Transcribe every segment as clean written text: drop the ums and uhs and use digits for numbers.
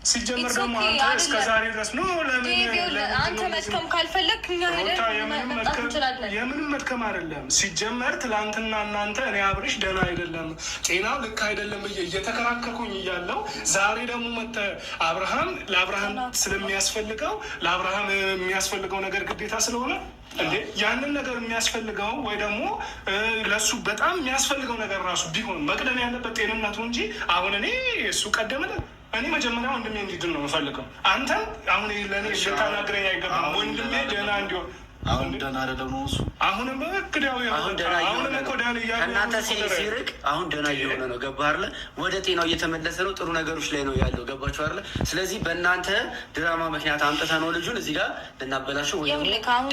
ሲጀመር ደግሞ አንተ እስከ ዛሬ ድረስ ነው ለምን አንተ መድከም ካልፈለክ እኛ የምንም መድከም አይደለም። ሲጀመር ትላንትና እናንተ እኔ አብርሽ ደህና አይደለም ጤናው ልክ አይደለም እየተከራከርኩኝ እያለው ዛሬ ደግሞ መተህ ለአብርሃም ስለሚያስፈልገው ለአብርሃም የሚያስፈልገው ነገር ግዴታ ስለሆነ እንዴ ያንን ነገር የሚያስፈልገው ወይ ደግሞ ለሱ በጣም የሚያስፈልገው ነገር ራሱ ቢሆን መቅደም ያለበት ጤንነቱ እንጂ አሁን እኔ እሱ ቀደመለ እኔ መጀመሪያ ወንድሜ እንዲድን ነው የምፈልገው። አንተም አሁን ለእኔ ልታናግረኝ አይገባም። ወንድሜ ደህና እንዲሆን አሁን ደህና አይደለም ነው እሱ። አሁንም በክዳው ከእናንተ ሲርቅ አሁን ደህና እየሆነ ነው። ገባህ አይደለ? ወደ ጤናው እየተመለሰ ነው። ጥሩ ነገሮች ላይ ነው ያለው። ገባችሁ አይደለ? ስለዚህ በእናንተ ድራማ ምክንያት አምጥተህ ነው ልጁን እዚህ ጋር ልናበላሸው ወይ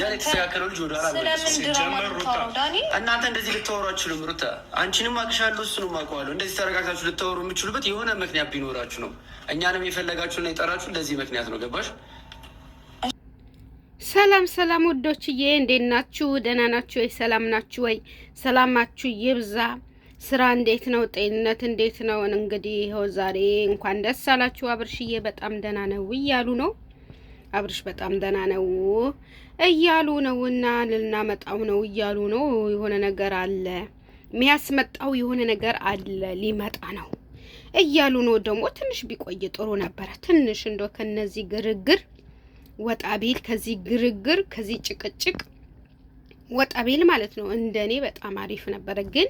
የተስተካከለው ልጅ ወደ እናንተ እንደዚህ ልታወሩ አትችሉም። ሩታ አንቺንም አቅሻለሁ፣ እሱንም አውቀዋለሁ። እንደዚህ ተረጋግታችሁ ልታወሩ የምችሉበት የሆነ ምክንያት ቢኖራችሁ ነው። እኛንም የፈለጋችሁና የጠራችሁ እንደዚህ ምክንያት ነው። ገባሽ? ሰላም ውዶችዬ፣ እንዴት ናችሁ? ደህና ናችሁ ወይ? ሰላም ናችሁ ወይ? ሰላማችሁ ይብዛ። ስራ እንዴት ነው? ጤንነት እንዴት ነው? እንግዲህ ይኸው ዛሬ እንኳን ደስ አላችሁ። አብርሽዬ በጣም ደህና ነው እያሉ ነው። አብርሽ በጣም ደህና ነው እያሉ ነውና ልናመጣው ነው እያሉ ነው። የሆነ ነገር አለ፣ የሚያስመጣው የሆነ ነገር አለ፣ ሊመጣ ነው እያሉ ነው። ደግሞ ትንሽ ቢቆይ ጥሩ ነበረ። ትንሽ እንደው ከነዚህ ግርግር ወጣ ቢል፣ ከዚህ ግርግር ከዚህ ጭቅጭቅ ወጣ ቢል ማለት ነው። እንደኔ በጣም አሪፍ ነበረ። ግን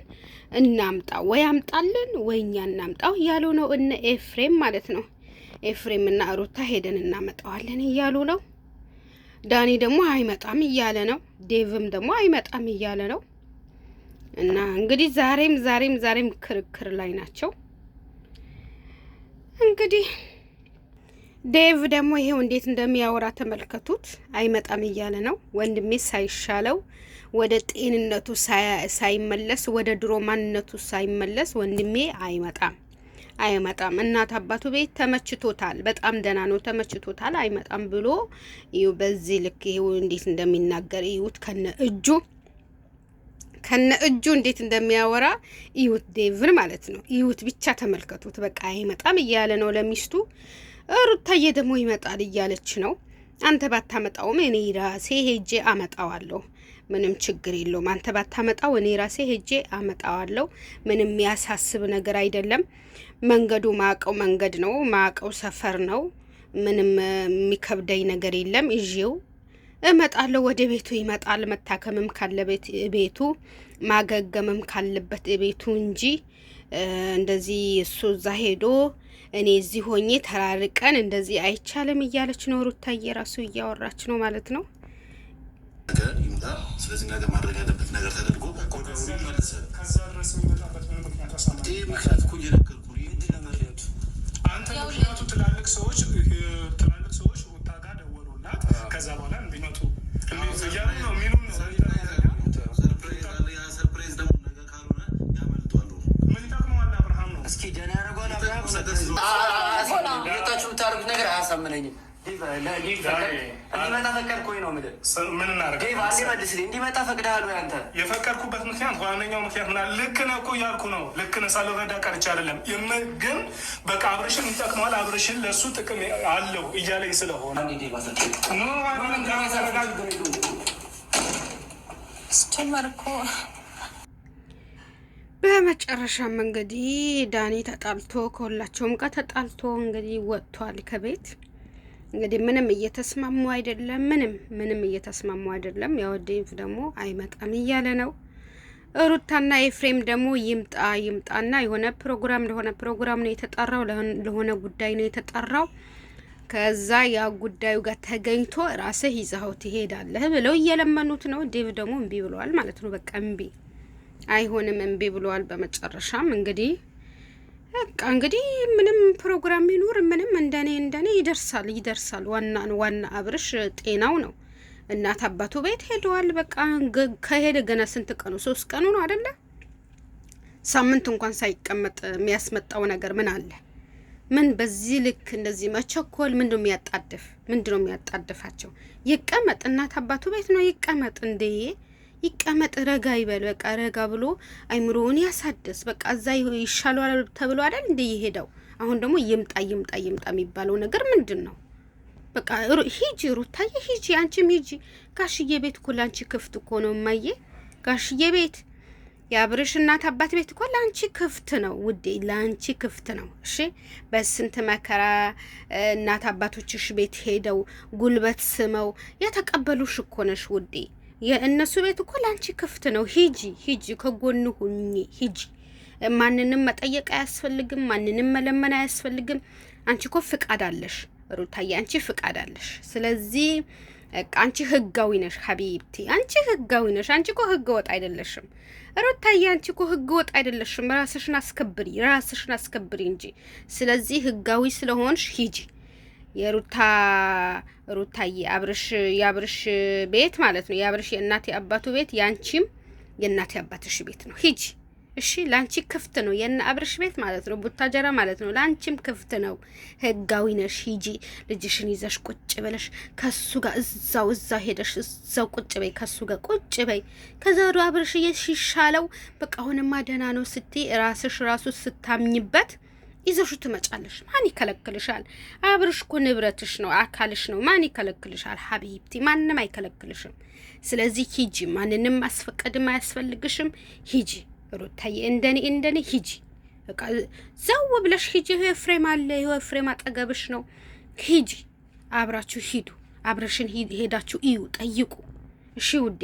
እናምጣው ወይ አምጣልን ወይ እኛ እናምጣው እያሉ ነው እነ ኤፍሬም ማለት ነው። ኤፍሬም እና ሩታ ሄደን እናመጣዋለን እያሉ ነው። ዳኒ ደግሞ አይመጣም እያለ ነው። ዴቭም ደግሞ አይመጣም እያለ ነው። እና እንግዲህ ዛሬም ክርክር ላይ ናቸው። እንግዲህ ዴቭ ደግሞ ይሄው እንዴት እንደሚያወራ ተመልከቱት። አይመጣም እያለ ነው። ወንድሜ ሳይሻለው ወደ ጤንነቱ ሳይመለስ ወደ ድሮ ማንነቱ ሳይመለስ ወንድሜ አይመጣም። እናት አባቱ ቤት ተመችቶታል፣ በጣም ደህና ነው፣ ተመችቶታል፣ አይመጣም ብሎ ይኸው በዚህ ልክ ይኸው እንዴት እንደሚናገር ይሁት ከነ እጁ እንዴት እንደሚያወራ ይሁት ዴቭን ማለት ነው። ይሁት ብቻ ተመልከቱት። በቃ አይመጣም እያለ ነው ለሚስቱ። ሩታዬ ደግሞ ይመጣል እያለች ነው። አንተ ባታመጣውም እኔ ራሴ ሄጄ አመጣዋለሁ፣ ምንም ችግር የለውም። አንተ ባታመጣው እኔ ራሴ ሄጄ አመጣዋለሁ፣ ምንም የሚያሳስብ ነገር አይደለም። መንገዱ ማቀው መንገድ ነው፣ ማቀው ሰፈር ነው። ምንም የሚከብደኝ ነገር የለም። እዢው እመጣለሁ፣ ወደ ቤቱ ይመጣል። መታከምም ካለበት ቤቱ፣ ማገገምም ካለበት ቤቱ እንጂ እንደዚህ እሱ እዛ ሄዶ እኔ እዚህ ሆኜ ተራርቀን እንደዚህ አይቻልም እያለች ነው። ሩታዬ ራሱ እያወራች ነው ማለት ነው። ስለዚህ ነገር ማድረግ ያለበት ነገር ተደርጎ ምክንያቱ ትላልቅ ሰዎች ሩታ ጋር ደወሉላት። ከዛ በኋላ እንዲመጡ እያሉ ነው የሚሉ ሰርፕሬዝ ደግሞ ነገር ካልሆነ ያመልጧሉ። ምን ይጠቅመዋል? አብርሃም ነው እስኪ ደህና ያደርገዋል። አብርሃም ሁለታችሁ የምታደርጉት ነገር አያሳምነኝም። እንዲመጣ ፈቀድኩኝ ነው የምልህ። ምን እናደርግ? እንዲመጣ ፈቅደሃል ወይ አንተ? የፈቀድኩበት ምክንያት ዋነኛው ምክንያት ምናምን ልክ ነህ እኮ እያልኩ ነው። ልክ ነህ ሳልረዳ ቀርቼ አይደለም። ግን በቃ አብርሽን ይጠቅመዋል፣ አብርሽን ለእሱ ጥቅም አለው እያለኝ ስለሆነ በመጨረሻም እንግዲህ ዳኒ ተጣልቶ ከሁላቸውም ጋር ተጣልቶ እንግዲህ ወጥቷል ከቤት። እንግዲህ ምንም እየተስማሙ አይደለም። ምንም እየተስማሙ አይደለም። ያው ዴቭ ደግሞ አይመጣም እያለ ነው። ሩታና ኤፍሬም ደግሞ ይምጣና የሆነ ፕሮግራም ነው የተጠራው፣ ለሆነ ጉዳይ ነው የተጠራው። ከዛ ያ ጉዳዩ ጋር ተገኝቶ ራስህ ይዛው ትሄዳለህ ብለው እየለመኑት ነው። ዴቭ ደግሞ እምቢ ብለዋል ማለት ነው። በቃ አይሆንም እምቢ ብለዋል። በመጨረሻም እንግዲህ በቃ እንግዲህ ምንም ፕሮግራም ይኑር ምንም እንደኔ ይደርሳል። ዋና አብርሽ ጤናው ነው። እናት አባቱ ቤት ሄደዋል። በቃ ከሄደ ገና ስንት ቀኑ? 3 ቀኑ ነው አይደለ? ሳምንት እንኳን ሳይቀመጥ የሚያስመጣው ነገር ምን አለ? ምን በዚህ ልክ እንደዚህ መቸኮል ምንድነው የሚያጣድፋቸው? ይቀመጥ፣ እናት አባቱ ቤት ነው ይቀመጥ። እንዴ ይቀመጥ፣ ረጋ ይበል። በቃ ረጋ ብሎ አይምሮውን ያሳደስ። በቃ እዛ ይሻላል ተብሎ አይደል እንዴ ይሄዳው? አሁን ደግሞ ይምጣ የሚባለው ነገር ምንድን ነው? በቃ ሂጂ ሩታዬ ሂጂ፣ አንቺም ሂጂ። ጋሽዬ ቤት እኮ ላንቺ ክፍት እኮ ነው እማዬ። ጋሽዬ ቤት የአብርሽ እናት አባት ቤት እኮ ላንቺ ክፍት ነው ውዴ፣ ላንቺ ክፍት ነው። እሺ በስንት መከራ እናት አባቶችሽ ቤት ሄደው ጉልበት ስመው የተቀበሉሽ እኮ ነሽ ውዴ። የእነሱ ቤት እኮ ላንቺ ክፍት ነው። ሂጂ፣ ከጎን ሁኚ፣ ሂጂ። ማንንም መጠየቅ አያስፈልግም፣ ማንንም መለመን አያስፈልግም። አንቺ እኮ ፍቃድ አለሽ ሩታዬ፣ አንቺ ፍቃድ አለሽ። ስለዚህ አንቺ ህጋዊ ነሽ ሀቢብቲ፣ አንቺ ህጋዊ ነሽ። አንቺ እኮ ህገ ወጥ አይደለሽም ሩታዬ፣ አንቺ እኮ ህገ ወጥ አይደለሽም። ራስሽን አስከብሪ እንጂ። ስለዚህ ህጋዊ ስለሆንሽ ሂጂ። ሩታዬ የአብርሽ ቤት ማለት ነው፣ የአብርሽ የእናቴ አባቱ ቤት፣ ያንቺም የእናቴ አባትሽ ቤት ነው። ሂጂ እሺ፣ ላንቺ ክፍት ነው የነ አብርሽ ቤት ማለት ነው፣ ቡታጀራ ማለት ነው። ላንቺም ክፍት ነው፣ ህጋዊ ነሽ። ሂጂ ልጅሽን ይዘሽ ቁጭ ብለሽ ከሱ ጋር እዛው ሄደሽ እዛው ቁጭ በይ፣ ከሱ ጋር ቁጭ በይ። ከዛ ወደ አብርሽ ይሻለው በቃ አሁንማ ደህና ነው ስትይ ራስሽ ራሱ ስታምኝበት ይዘሹ ትመጫለሽ። ማን ይከለክልሻል? አብርሽ እኮ ንብረትሽ ነው፣ አካልሽ ነው። ማን ይከለክልሻል ሀቢብቲ? ማንም አይከለክልሽም። ስለዚህ ሂጂ፣ ማንንም ማስፈቀድም አያስፈልግሽም። ሂጂ ሩታዬ፣ እንደኔ ሂጂ። በቃ ዘው ብለሽ ሂጂ። ኤፍሬም አለ፣ ኤፍሬም አጠገብሽ ነው። ሂጂ፣ አብራችሁ ሂዱ። አብረሽን ሄዳችሁ እዩ፣ ጠይቁ። እሺ ውዴ።